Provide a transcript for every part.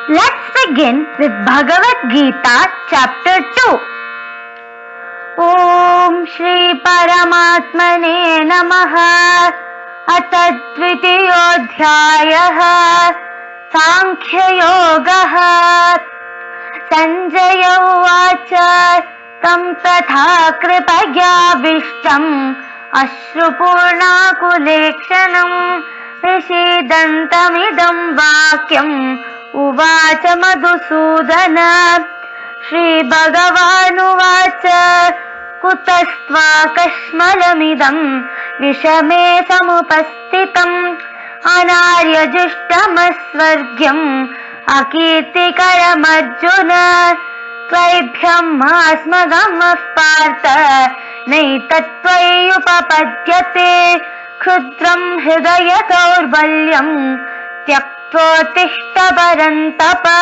Let's begin with Bhagavad Gita chapter 2. Om Shri Paramatmane Namaha. Atha Dvitiyodhyayah Sankhya Yogaha. Sanjaya Uvacha Tam Tatha Kripagyavistam Ashrupurnakulekshanam Vishidantamidam Vakyam Uvacha Madhusudana. Shri Bhagavanuvāca Kutastvā Kashmalamidam Vishame Samupastitam Anaryajishtamasvargyam Akirtikaram Arjuna. Tvaibhyam asmagamah partha naitattvayupapadyate Khrudram hridaya daurbalyam Tyaktvottishta parantapa.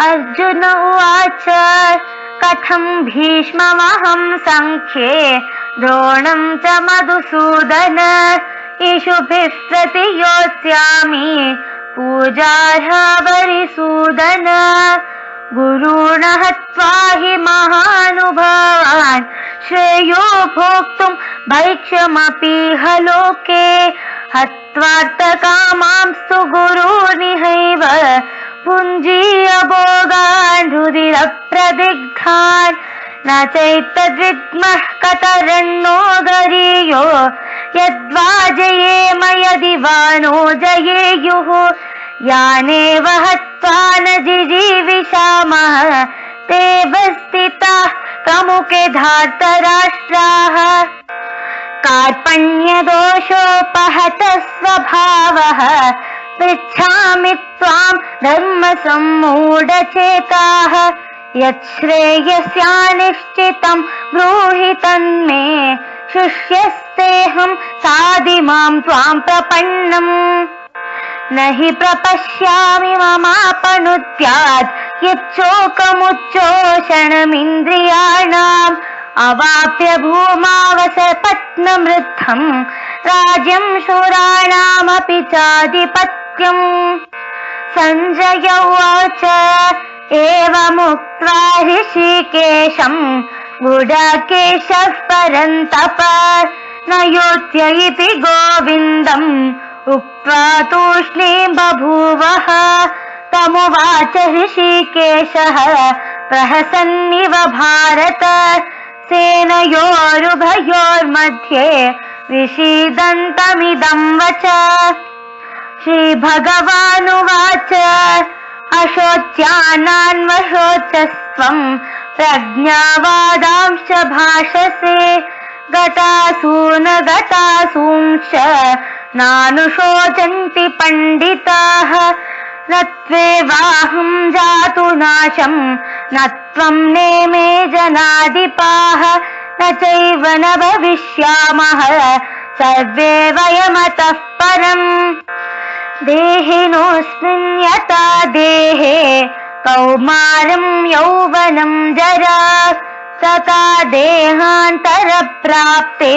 Arjuna uvacha katham bhishmamaham sankhye dronam cha madhusudana ishubhih pratiyosyami pujarha varisudana. Guruna hatva hi mahanubhavan shreyo bhoktum bhaikshyamapi haloke hatvarta kamamstu gurunihaiva punjiya bhogan rudira pradigdhan na chaitadvidmah kataranno gariyo yadvajayema yadivano jayeyuhu yaneva hatva na jijivishamah tevastitah pramuke dhartarashtraha. Karpanya doshopahatah svabhavah pritchami tvam dharma sammudachetah yat shreyasyanishchitam bruhi tanme shishyasteham sadimam tvam prapannam. Nahi prapashyami mamapanutyat yacchokamujjoshanamindriyanam avapya bhumavasapatnamriddham rajyam shuranamapi chadipatyam. Sanjaya uvacha evamuktva hrishikesham gudakeshah parantapa nayotya iti govindam uktva tushnim babhuvaha. Tamuvacha hrishikeshah prahasanniva bharata senayorubhayormadhye vishidantamidam vacha. Shri Bhagavanuvāca ashocyananvashocastvam prajñāvādāmscha bhāshase gatāsūna gatāsūmscha nānushochanti panditaha. Natvevaham jātu nāsham natvam neme janādipaha nachaiva na bhavishyāmaha sarve vayamatah param. Dehinosmin yata dehe kaumaram yauvanam jara tata dehantara prapte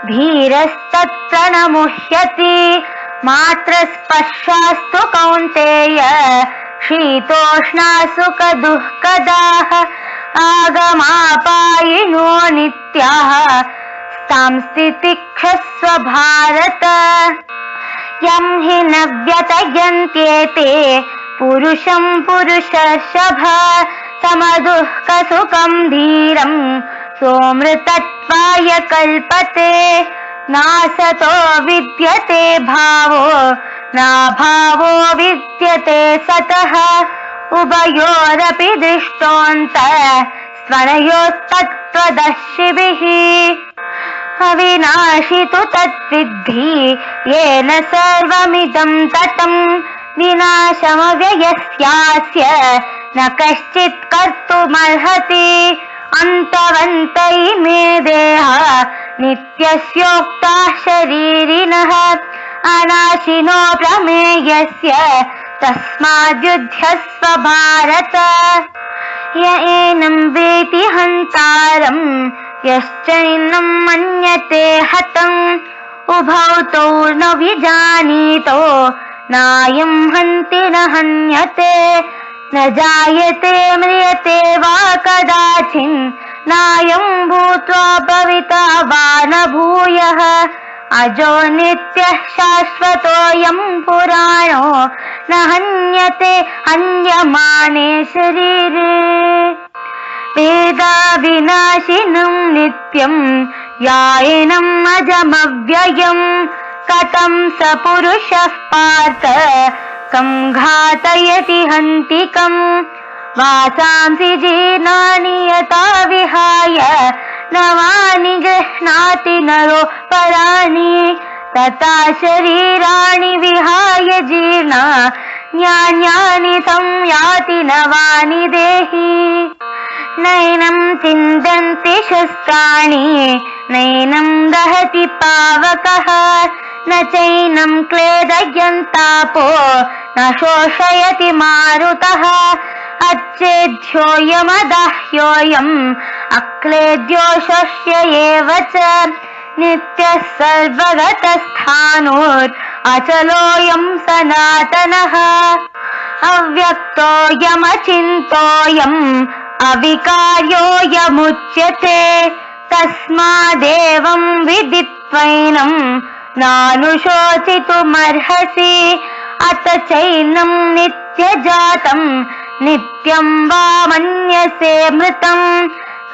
dhīrastatra namuhyati. Matraspashyastu kaunteya shitoshna sukha duhkadaha agamapayino nityaha stamstitikhasva bharata. Yam hi navyatayantyete purusham purushashabha samaduhka sukham dhiram somritatvaya kalpate. Nasato vidyate bhavo na bhavo vidyate sataha ubayorapi drishtonta svanayottatvadashibhihi. Avinashitu tatvidhi yena sarvamidam tatam vinashamavyayasyasya na kaschit kartumarhati. Antavanta ime deha nityasyokta sharirinaha anashino prameyasya tasmadyudhyasva bharata. Ya enam veti hantaram यश्चैनं मन्यते हतं उभौ तौ न विजानीतो नायं हन्ति न हन्यते न जायते म्रियते वा कदाचिन् नायं भूत्वा भविता वा न भूयः अजो नित्यः शाश्वतोऽयं पुराणो न हन्यते हन्यमाने शरीरे वेदा विनाशिनं नित्यं यायनम् अजमव्ययम् कथं स पुरुषः पार्थ कं घातयति हन्तिकम् वासांसि जीर्णानि यथा विहाय नवानि गृह्णाति नरो पराणि तथा शरीराणि विहाय जीर्णान्यानि संयाति नवानि देहि नैनं छिन्दन्ति शस्त्राणि नैनं दहति पावकः न चैनं क्लेदयन्तापो न शोषयति मारुतः अच्छेद्योऽयमदाह्योऽयम् अक्लेद्यो शोष्य एव च नित्यः सर्वगतस्थाणुर् अचलोऽयं सनातनः अव्यक्तोऽयमचिन्तोऽयम् अविकार्योऽयमुच्यते तस्मादेवं विदित्वैनं नानुशोचितुमर्हसि अत चैनं नित्यजातं नित्यं वा मन्यसे मृतं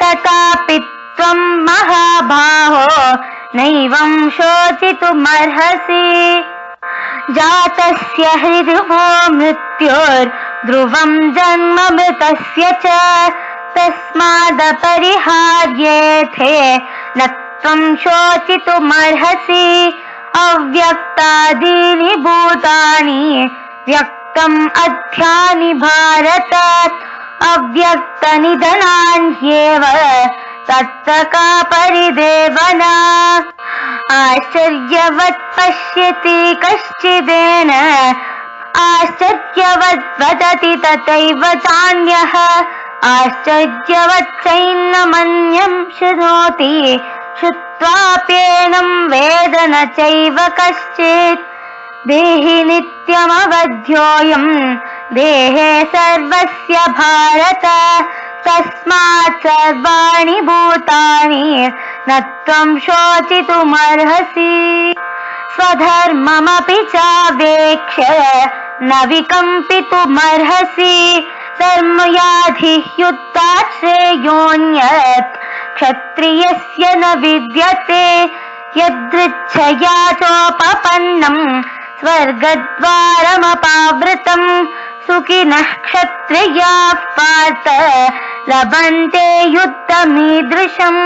तथापि त्वं महाबाहो नैवं शोचितुमर्हसि जातस्य हृदुवो मृत्युर्ध्रुवं जन्म मृतस्य च तस्मादपरिहार्येथे न त्वं शोचितुमर्हसि अव्यक्तादीनि भूतानि व्यक्तम् अध्यानि भारत अव्यक्तनिधनान्येव तत्र का परिदेवना आश्चर्यवत् पश्यति कश्चिदेन आश्चर्यवत् वदति तथैव चान्यः आश्चर्यवत् चैनमन्यं शृणोति श्रुत्वाप्येनं वेद न चैव कश्चित् देहि नित्यमवध्योऽयं देहे सर्वस्य भारत तस्मात् सर्वाणि भूतानि न त्वं शोचितुमर्हसि स्वधर्ममपि चावेक्ष्य न विकम्पितुमर्हसि धर्मयाधियुक्तात् श्रेयोऽन्यत् क्षत्रियस्य न विद्यते यदृच्छया चोपपन्नं स्वर्गद्वारमपावृतं सुखिनः क्षत्रियाः पार्थ लभन्ते युद्धमीदृशम्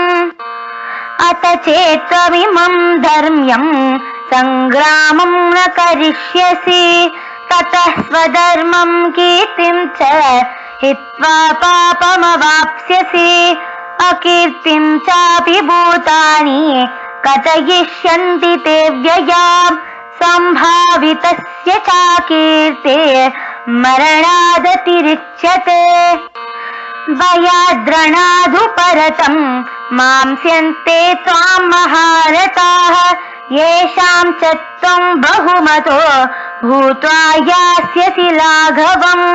अत चेत्त्वमिमं धर्म्यं सङ्ग्रामं न करिष्यसि ततः स्वधर्मं कीर्तिं च हित्वा पापमवाप्स्यसि अकीर्तिं चापि भूतानि कथयिष्यन्ति ते व्ययाम् सम्भावितस्य चाकीर्ते मरणादतिरिच्यते भयाद्रणादुपरतं मांस्यन्ते त्वां महारथाः येषां च त्वं बहुमतो भूत्वा यास्यसि लाघवम्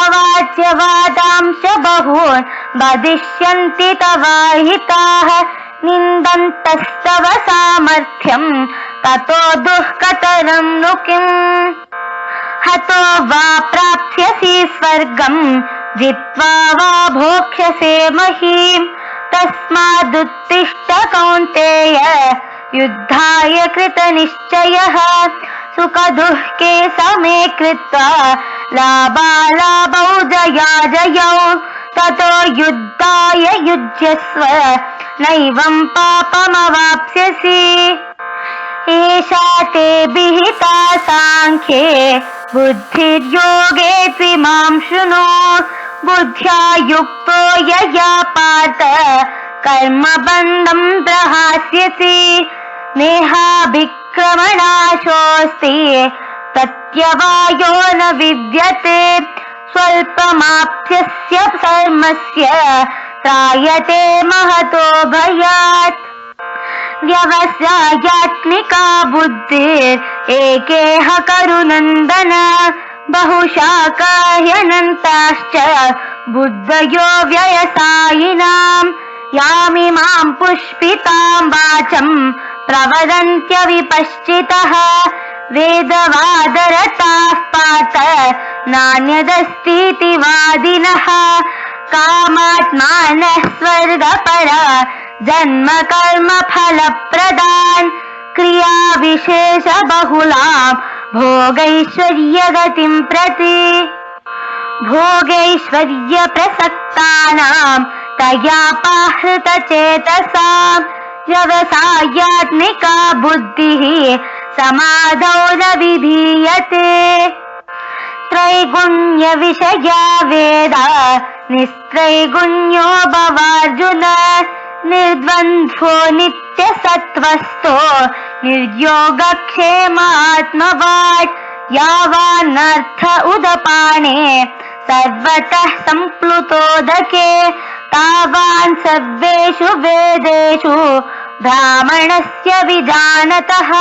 अवाच्यवादांश्च बहून् वदिष्यन्ति तवाहिताः निन्दन्तस्तव सामर्थ्यं ततो दुःखतरं नु किम् हतो वा प्राप्स्यसि स्वर्गं जित्वा वा भोक्ष्यसे महीम् तस्मादुत्तिष्ठ कौन्तेय युद्धाय कृतनिश्चयः सुखदुःखे समे कृत्वा लाभालाभौ जयाजयौ ततो युद्धाय युज्यस्व नैवं पापमवाप्स्यसि एषा ते विहिता साङ्ख्ये बुद्धिर्योगे त्विमां शृणु बुद्ध्या युक्तो यया पार्थ कर्मबन्धं प्रहास्यसि नेहाभिक्रमणाशोऽस्ति प्रत्यवायो न विद्यते स्वल्पमाप्स्यस्य धर्मस्य त्रायते महतो भयात् व्यवसायात्मिका बुद्धिरेकेह करुनन्दन बहुशाकाह्यनन्ताश्च बुद्धयो व्यवसायिनाम् यामिमां पुष्पितां वाचं प्रवदन्त्यविपश्चितः वेदवादरताः पात नान्यदस्तीति वादिनः कामात्मानः स्वर्गपरा जन्म कर्म फलप्रदान् क्रिया विशेष बहुलां भोगैश्वर्यगतिं प्रति भोगैश्वर्य प्रसक्तानां तयापाहृतचेतसां व्यवसायात्मिका बुद्धिः समाधौ न विधीयते त्रैगुण्य विषया वेदा निस्त्रैगुण्यो भवार्जुन निर्द्वन्द्वो नित्यसत्त्वस्थो निर्योगक्षेमात्मवान् यावानर्थ उदपाने सर्वतः सम्प्लुतोदके तावान् सर्वेषु वेदेषु ब्राह्मणस्य विजानतः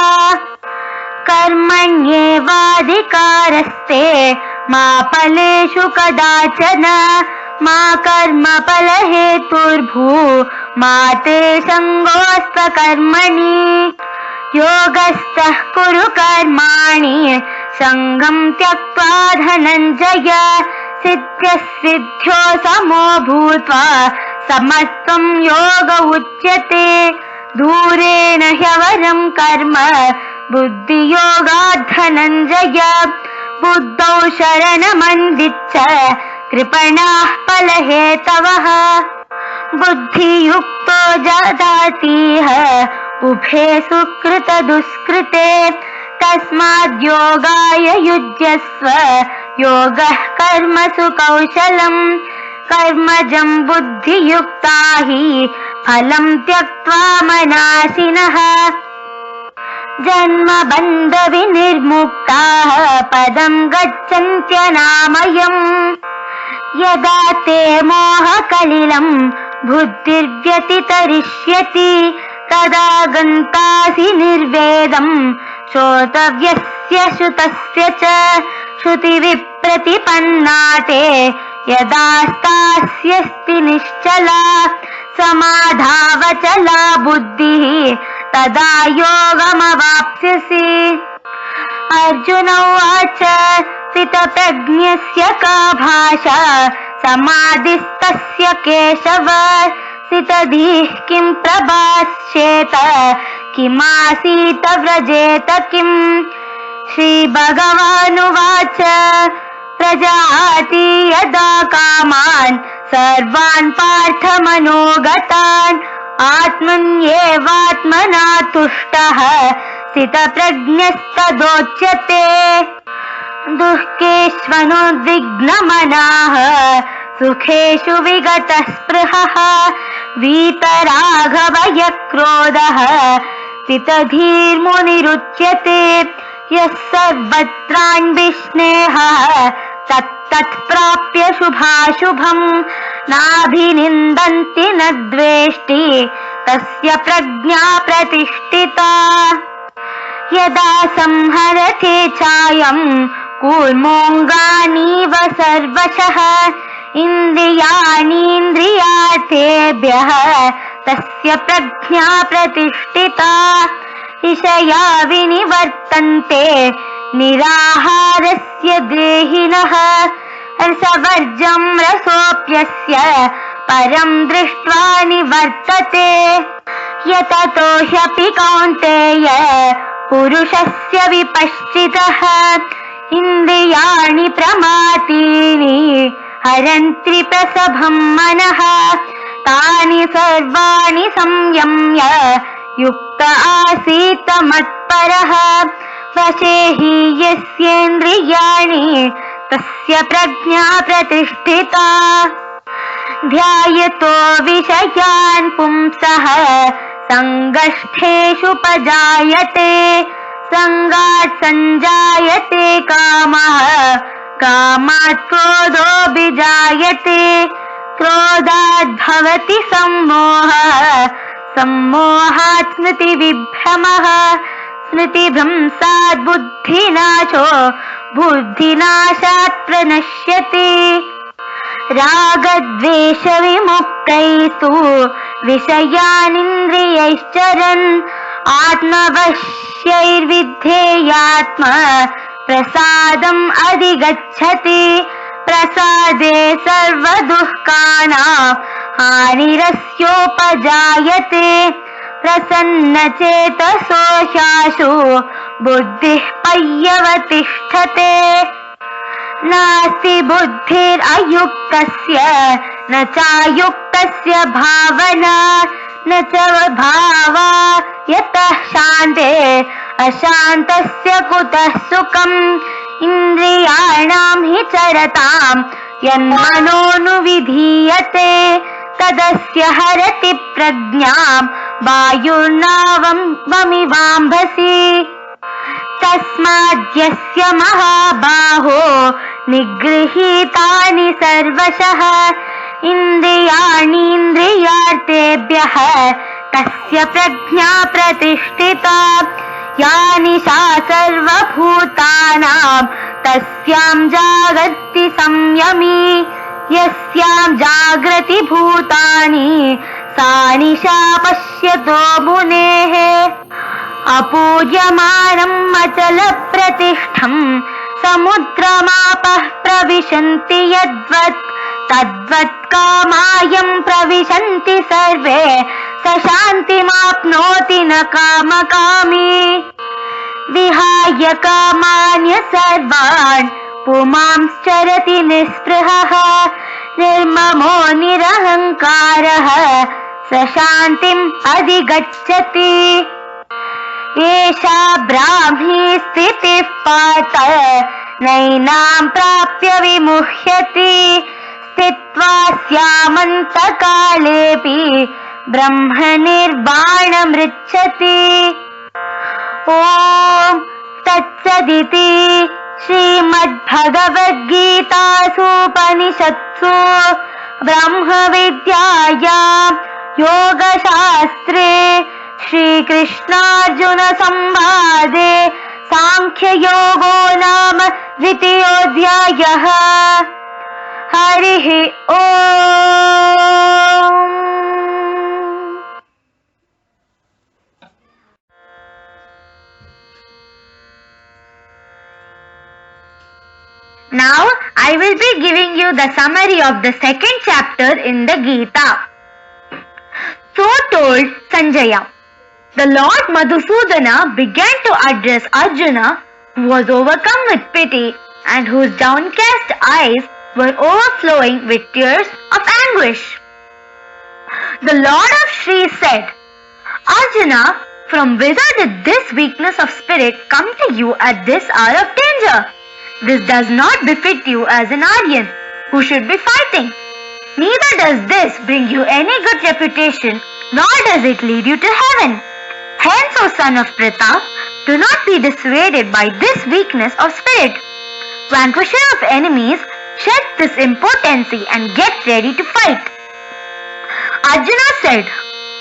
कर्मण्येवाधिकारस्ते मा फलेषु कदाचन मा कर्मफलहेतुर्भू मा ते सङ्गोऽस्त्वकर्मणि योगस्थः कुरु कर्माणि सङ्गं त्यक्त्वा धनञ्जय सिद्ध्यसिद्ध्यो समो भूत्वा समत्वं योग उच्यते दूरेण ह्यवरं कर्म बुद्धियोगात् धनञ्जय बुद्धौ शरणमन्विच्छ कृपणाः फलहेतवः बुद्धियुक्तो जहातीह उभे सुकृतदुष्कृते तस्माद्योगाय युज्यस्व योगः कर्मसु कौशलम् कर्मजं बुद्धियुक्ता हि फलं त्यक्त्वा मनासिनः जन्मबन्धविनिर्मुक्ताः पदं गच्छन्त्यनामयम् यदा ते मोहकलिलं बुद्धिर्व्यतितरिष्यति तदा गन्तासि निर्वेदं श्रोतव्यस्य श्रुतस्य च श्रुतिविप्रतिपन्नाते यदा स्थास्यस्ति निश्चला समाधावचला बुद्धिः तदा योगमवाप्स्यसि अर्जुन उवाच स्थितप्रज्ञस्य का भाषा समाधिस्तस्य केशव स्थितधीः किं प्रभाष्येत किमासीत व्रजेत किम् श्रीभगवानुवाच प्रजाति यदा कामान् सर्वान् पार्थमनोगतान् आत्मन्येवात्मना तुष्टः स्थितप्रज्ञस्तदोच्यते दुःखेष्वनुद्विग्नमनाः सुखेषु विगतस्पृहः वीतरागभयक्रोधः स्थितधीर्मुनिरुच्यते यः सर्वत्रान्विष्णेहः तत्तत्प्राप्य शुभाशुभम् नाभिनिन्दन्ति न द्वेष्टि तस्य प्रज्ञा प्रतिष्ठिता यदा संहरते चायम् कूर्मोऽङ्गानीव सर्वशः इन्द्रियाणीन्द्रियार्थेभ्यः तस्य प्रज्ञा प्रतिष्ठिता विषया विनिवर्तन्ते निराहारस्य देहिनः रसवर्जं रसोऽप्यस्य परं दृष्ट्वा निवर्तते यततो ह्यपि कौन्तेय पुरुषस्य विपश्चितः इन्द्रियाणि प्रमातीनि हरन्ति प्रसभं मनः तानि सर्वाणि संयम्य युक्त आसीत मत्परः वशे हि यस्येन्द्रियाणि तस्य प्रज्ञा प्रतिष्ठिता ध्यायतो विषयान् पुंसः सङ्गष्ठेषुपजायते सङ्गात् सञ्जायते कामः कामात् क्रोधोऽभिजायते क्रोधात् भवति सम्मोहः सम्मोहात् स्मृतिविभ्रमः स्मृतिभ्रंशात् बुद्धिनाशो बुद्धिनाशात् प्रणश्यति रागद्वेषविमुक्तैस्तु विषयानिन्द्रियैश्चरन् आत्मवश्यैर्विद्धेयात्म प्रसादम् अधिगच्छति प्रसादे सर्वदुःखानां हानिरस्योपजायते प्रसन्नचेतसो ह्याशु बुद्धिः पर्यवतिष्ठते नास्ति बुद्धिरयुक्तस्य न चायुक्तस्य भावना न च भावा यतः शान्ते अशान्तस्य कुतः सुखम् इन्द्रियाणां हि चरतां यन्मनोनुविधीयते तदस्य हरति प्रज्ञां वायुर्नावमिवाम्भसि तस्माद्यस्य महाबाहो निगृहीतानि सर्वशः इन्द्रियाणीन्द्रियार्थेभ्यः तस्य प्रज्ञा प्रतिष्ठिता या निशा सर्वभूतानां तस्यां जागर्ति संयमी यस्यां जागृति भूतानि सा निशा पश्यतो मुनेः अपूज्यमानम् अचलप्रतिष्ठम् समुद्रमापः प्रविशन्ति यद्वत् तद्वत् कामायम् प्रविशन्ति सर्वे स शान्तिमाप्नोति न कामकामी विहाय कामान्य सर्वान् पुमांश्चरति निःस्पृहः निर्ममो निरहङ्कारः स शान्तिम् अधिगच्छति एषा ब्राह्मी स्थितिः पात नैनां प्राप्य विमुह्यति स्थित्वा स्यामन्तकालेऽपि ब्रह्मनिर्वाणमृच्छति ॐ तत्सदिति श्रीमद्भगवद्गीतासूपनिषत्सु ब्रह्मविद्यायां योगशास्त्रे श्रीकृष्णार्जुन संवादे सांख्ययोगो नाम द्वितीयोऽध्यायः हरिः ओम्। Now I will be giving you the summary of the second chapter in the Gita. So told Sanjaya. The Lord Madhusudana began to address Arjuna, who was overcome with pity and whose downcast eyes were overflowing with tears of anguish. The Lord of Shri said, Arjuna, from whither did this weakness of spirit come to you at this hour of danger? This does not befit you as an Aryan who should be fighting. Neither does this bring you any good reputation, nor does it lead you to heaven. Hence, O son of Pritha, do not be dissuaded by this weakness of spirit. Vanquisher of enemies, shed this impotency and get ready to fight. Arjuna said,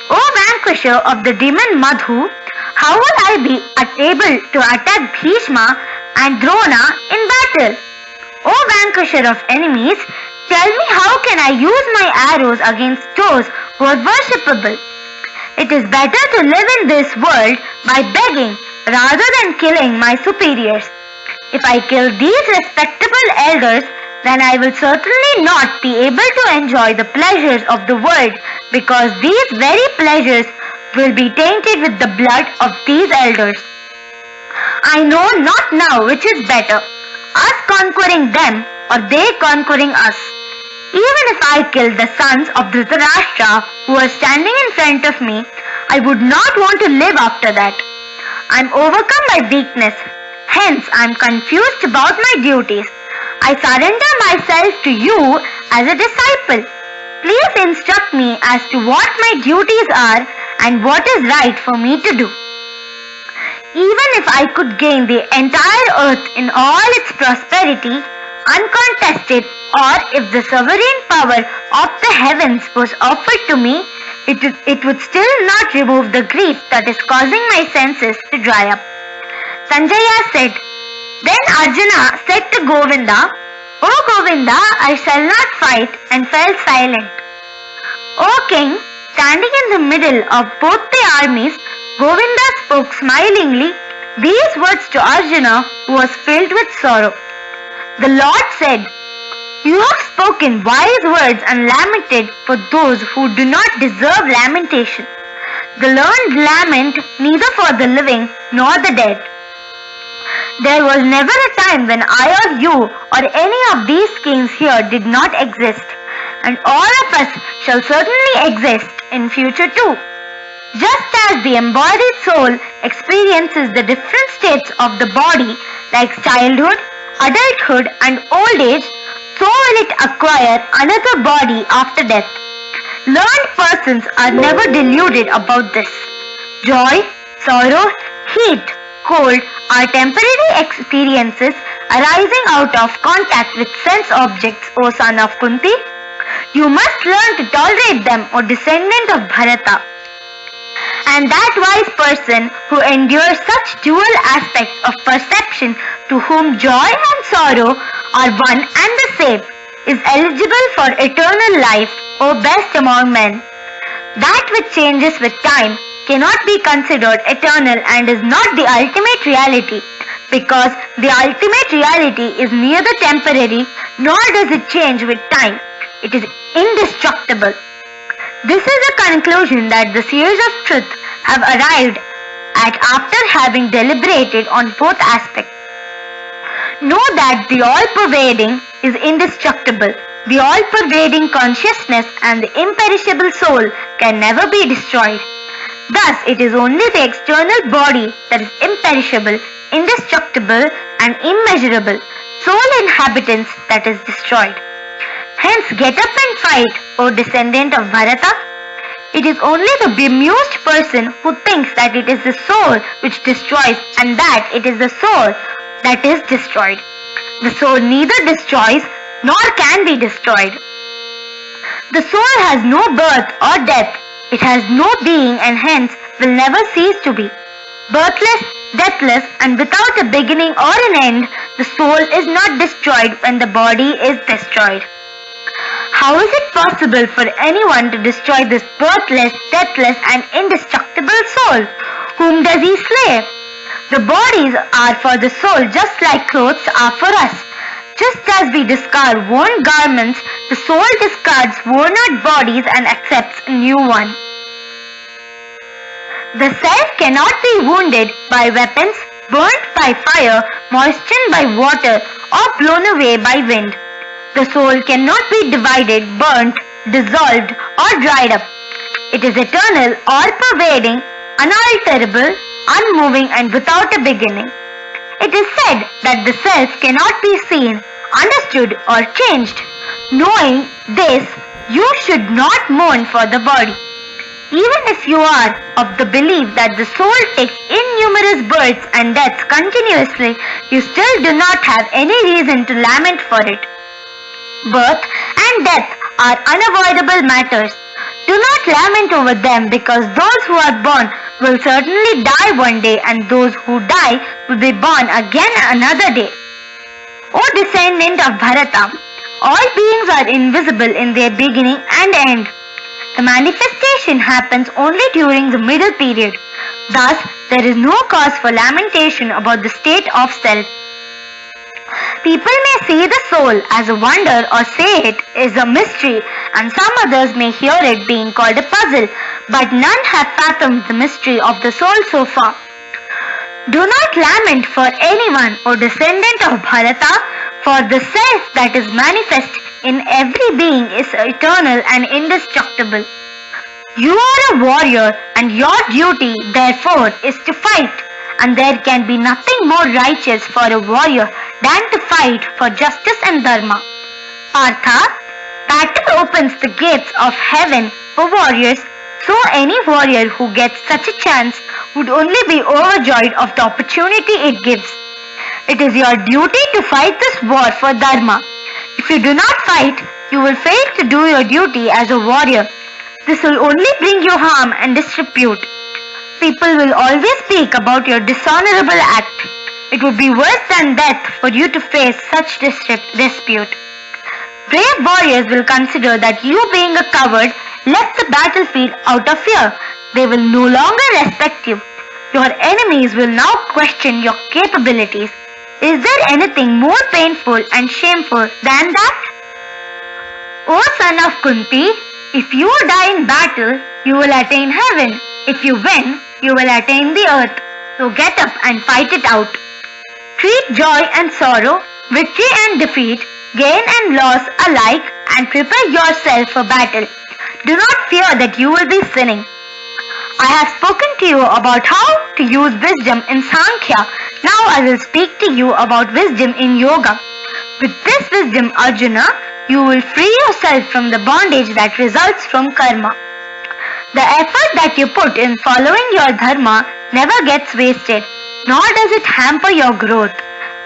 O vanquisher of the demon Madhu, how will I be able to attack Bhishma and Drona in battle? O vanquisher of enemies, tell me how can I use my arrows against those who are worshipable? It is better to live in this world by begging rather than killing my superiors. If I kill these respectable elders, then I will certainly not be able to enjoy the pleasures of the world, because these very pleasures will be tainted with the blood of these elders. I know not now which is better, us conquering them or they conquering us. Even if I killed the sons of Dhritarashtra who are standing in front of me, I would not want to live after that. I am overcome by weakness, hence I am confused about my duties. I surrender myself to you as a disciple. Please instruct me as to what my duties are and what is right for me to do. Even if I could gain the entire earth in all its prosperity, uncontested, or if the sovereign power of the heavens was offered to me, it would still not remove the grief that is causing my senses to dry up. Sanjaya said. Then Arjuna said to Govinda, O Govinda, I shall not fight, and fell silent. O king, standing in the middle of both the armies, Govinda spoke smilingly these words to Arjuna, who was filled with sorrow. The Lord said, You have spoken wise words and lamented for those who do not deserve lamentation. The learned lament neither for the living nor the dead. There was never a time when I or you or any of these kings here did not exist, and all of us shall certainly exist in future too. Just as the embodied soul experiences the different states of the body like childhood, adulthood and old age, so will it acquire another body after death. Learned persons are never deluded about this. Joy, sorrow, heat, cold are temporary experiences arising out of contact with sense objects, O son of Kunti. You must learn to tolerate them, O descendant of Bharata. And that wise person who endures such dual aspects of perception, to whom joy and sorrow are one and the same, is eligible for eternal life, O best among men. That which changes with time cannot be considered eternal and is not the ultimate reality, because the ultimate reality is neither temporary nor does it change with time. It is indestructible. This is a conclusion that the seers of truth have arrived at after having deliberated on both aspects. Know that the all-pervading is indestructible. The all-pervading consciousness and the imperishable soul can never be destroyed. Thus, it is only the external body that is imperishable, indestructible and immeasurable, soul inhabitants that is destroyed. Hence, get up and fight, O descendant of Bharata. It is only the bemused person who thinks that it is the soul which destroys and that it is the soul that is destroyed. The soul neither destroys nor can be destroyed. The soul has no birth or death. It has no being and hence will never cease to be. Birthless, deathless and without a beginning or an end, the soul is not destroyed when the body is destroyed. How is it possible for anyone to destroy this birthless, deathless and indestructible soul? Whom does he slay? The bodies are for the soul just like clothes are for us. Just as we discard worn garments, the soul discards worn-out bodies and accepts a new one. The self cannot be wounded by weapons, burnt by fire, moistened by water, or blown away by wind. The soul cannot be divided, burnt, dissolved, or dried up. It is eternal, all-pervading, unalterable, unmoving, and without a beginning. It is said that the self cannot be seen, understood, or changed. Knowing this, you should not mourn for the body. Even if you are of the belief that the soul takes innumerous births and deaths continuously, you still do not have any reason to lament for it. Birth and death are unavoidable matters. Do not lament over them, because those who are born will certainly die one day and those who die will be born again another day. O descendant of Bharata, all beings are invisible in their beginning and end. The manifestation happens only during the middle period. Thus, there is no cause for lamentation about the state of self. People may see the soul as a wonder or say it is a mystery, and some others may hear it being called a puzzle, but none have fathomed the mystery of the soul so far. Do not lament for anyone, O descendant of Bharata, for the self that is manifest in every being is eternal and indestructible. You are a warrior, and your duty, therefore, is to fight. And there can be nothing more righteous for a warrior than to fight for justice and dharma. Partha, battle opens the gates of heaven for warriors, so any warrior who gets such a chance would only be overjoyed of the opportunity it gives. It is your duty to fight this war for dharma. If you do not fight, you will fail to do your duty as a warrior. This will only bring you harm and disrepute. People will always speak about your dishonorable act. It would be worse than death for you to face such dispute. Brave warriors will consider that you, being a coward, left the battlefield out of fear. They will no longer respect you. Your enemies will now question your capabilities. Is there anything more painful and shameful than that? O son of Kunti, if you die in battle, you will attain heaven. If you win, you will attain the earth. So get up and fight it out. Treat joy and sorrow, victory and defeat, gain and loss alike, and prepare yourself for battle. Do not fear that you will be sinning. I have spoken to you about how to use wisdom in Sankhya. Now I will speak to you about wisdom in Yoga. With this wisdom, Arjuna, you will free yourself from the bondage that results from karma. The effort that you put in following your dharma never gets wasted, nor does it hamper your growth.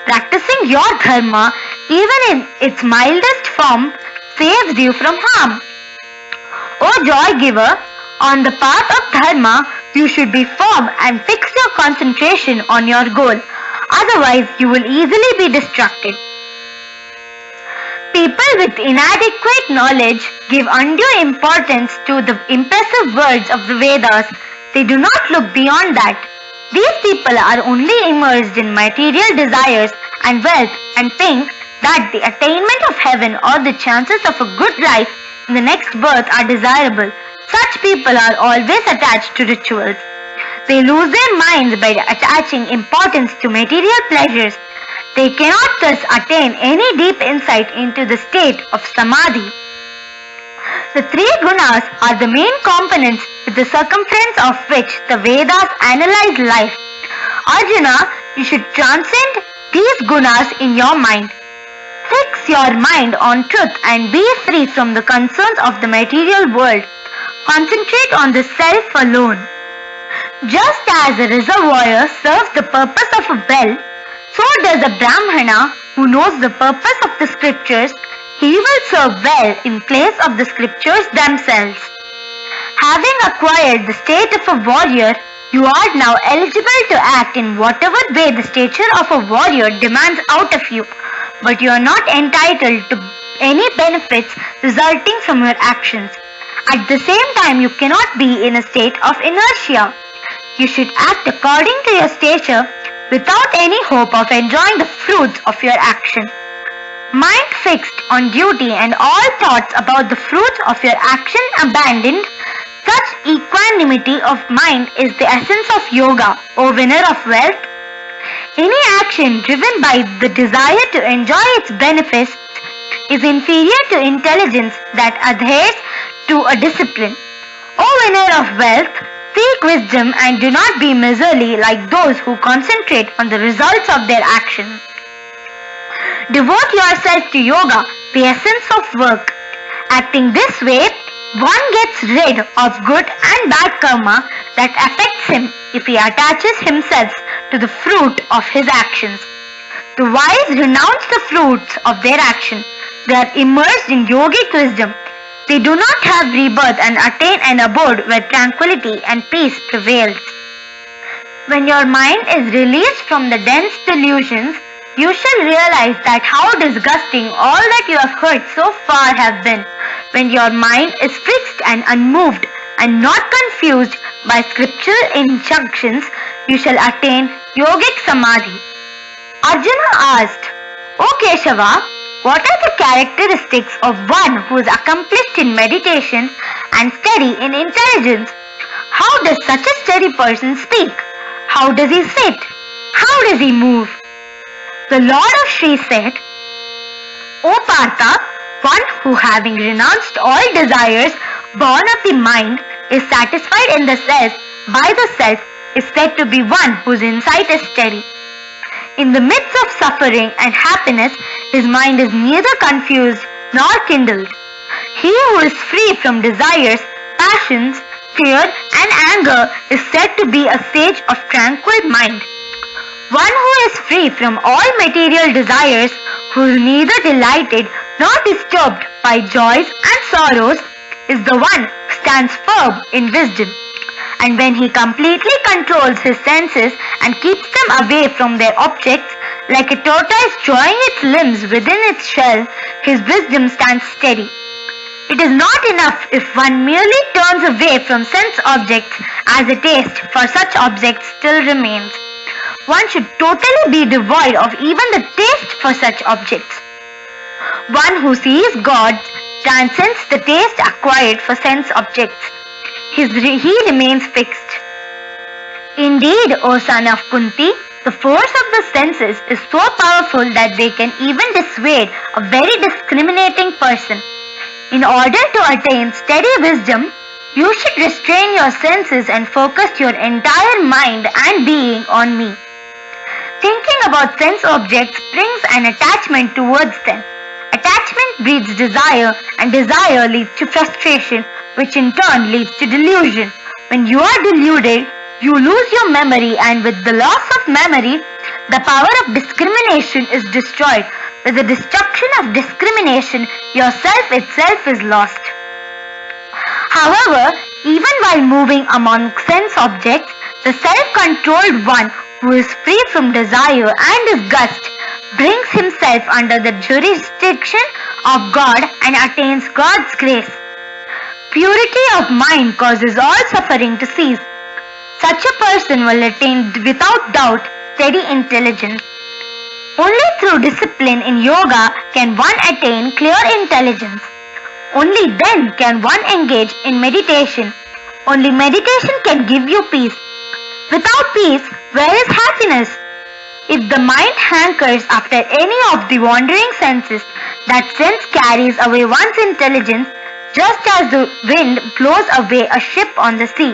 Practicing your dharma, even in its mildest form, saves you from harm. O joy giver, on the path of dharma, you should be firm and fix your concentration on your goal. Otherwise, you will easily be distracted. People with inadequate knowledge give undue importance to the impressive words of the Vedas. They do not look beyond that. These people are only immersed in material desires and wealth and think that the attainment of heaven or the chances of a good life in the next birth are desirable. Such people are always attached to rituals. They lose their minds by attaching importance to material pleasures. They cannot thus attain any deep insight into the state of samadhi. The three gunas are the main components with the circumference of which the Vedas analyze life. Arjuna, you should transcend these gunas in your mind. Fix your mind on truth and be free from the concerns of the material world. Concentrate on the self alone. Just as a reservoir serves the purpose of a well, so does a Brahmana who knows the purpose of the scriptures. He will serve well in place of the scriptures themselves. Having acquired the state of a warrior, you are now eligible to act in whatever way the stature of a warrior demands out of you, but you are not entitled to any benefits resulting from your actions. At the same time, you cannot be in a state of inertia. You should act according to your stature without any hope of enjoying the fruits of your action. Mind fixed on duty and all thoughts about the fruits of your action abandoned, such equanimity of mind is the essence of yoga, O winner of wealth. Any action driven by the desire to enjoy its benefits is inferior to intelligence that adheres to a discipline. O winner of wealth, seek wisdom and do not be miserly like those who concentrate on the results of their actions. Devote yourself to yoga, the essence of work. Acting this way, one gets rid of good and bad karma that affects him if he attaches himself to the fruit of his actions. The wise renounce the fruits of their action. They are immersed in yogic wisdom. They do not have rebirth and attain an abode where tranquility and peace prevails. When your mind is released from the dense delusions, you shall realize that how disgusting all that you have heard so far have been. When your mind is fixed and unmoved and not confused by scriptural injunctions, you shall attain yogic samadhi. Arjuna asked, O Keshava, what are the characteristics of one who is accomplished in meditation and steady in intelligence? How does such a steady person speak? How does he sit? How does he move? The Lord of Shri said, O Partha, one who having renounced all desires born of the mind is satisfied in the self by the self is said to be one whose insight is steady. In the midst of suffering and happiness, his mind is neither confused nor kindled. He who is free from desires, passions, fear and anger is said to be a sage of tranquil mind. One who is free from all material desires, who is neither delighted nor disturbed by joys and sorrows, is the one stands firm in wisdom. And when he completely controls his senses and keeps them away from their objects, like a tortoise drawing its limbs within its shell, his wisdom stands steady. It is not enough if one merely turns away from sense objects, as a taste for such objects still remains. One should totally be devoid of even the taste for such objects. One who sees God transcends the taste acquired for sense objects. He remains fixed. Indeed, O son of Kunti, the force of the senses is so powerful that they can even dissuade a very discriminating person. In order to attain steady wisdom, you should restrain your senses and focus your entire mind and being on me. Thinking about sense objects brings an attachment towards them. Attachment breeds desire, and desire leads to frustration, which in turn leads to delusion. When you are deluded, you lose your memory, and with the loss of memory, the power of discrimination is destroyed. With the destruction of discrimination, yourself itself is lost. However, even while moving among sense objects, the self-controlled one who is free from desire and disgust brings himself under the jurisdiction of God and attains God's grace. Purity of mind causes all suffering to cease. Such a person will attain without doubt steady intelligence. Only through discipline in yoga can one attain clear intelligence. Only then can one engage in meditation. Only meditation can give you peace. Without peace, where is happiness? If the mind hankers after any of the wandering senses, that sense carries away one's intelligence, just as the wind blows away a ship on the sea.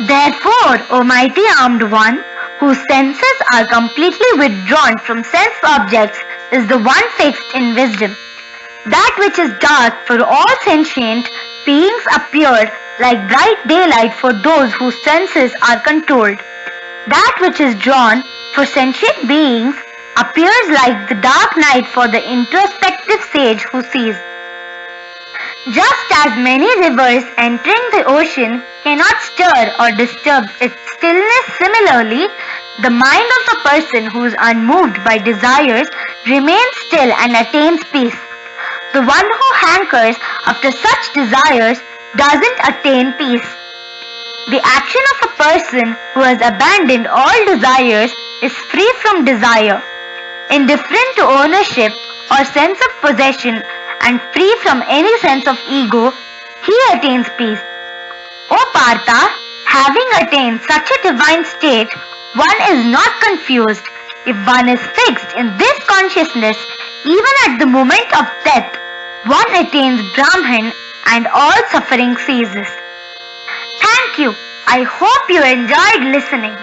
Therefore, O mighty armed one, whose senses are completely withdrawn from sense objects, is the one fixed in wisdom. That which is dark for all sentient beings appeared like bright daylight for those whose senses are controlled. That which is drawn for sentient beings appears like the dark night for the introspective sage who sees. Just as many rivers entering the ocean cannot stir or disturb its stillness, similarly, the mind of the person who is unmoved by desires remains still and attains peace. The one who hankers after such desires doesn't attain peace. The action of a person who has abandoned all desires is free from desire, indifferent to ownership or sense of possession, and free from any sense of ego. He attains peace. O Partha, having attained such a divine state, one is not confused. If one is fixed in this consciousness, even at the moment of death, one attains Brahman and all suffering ceases. Thank you. I hope you enjoyed listening.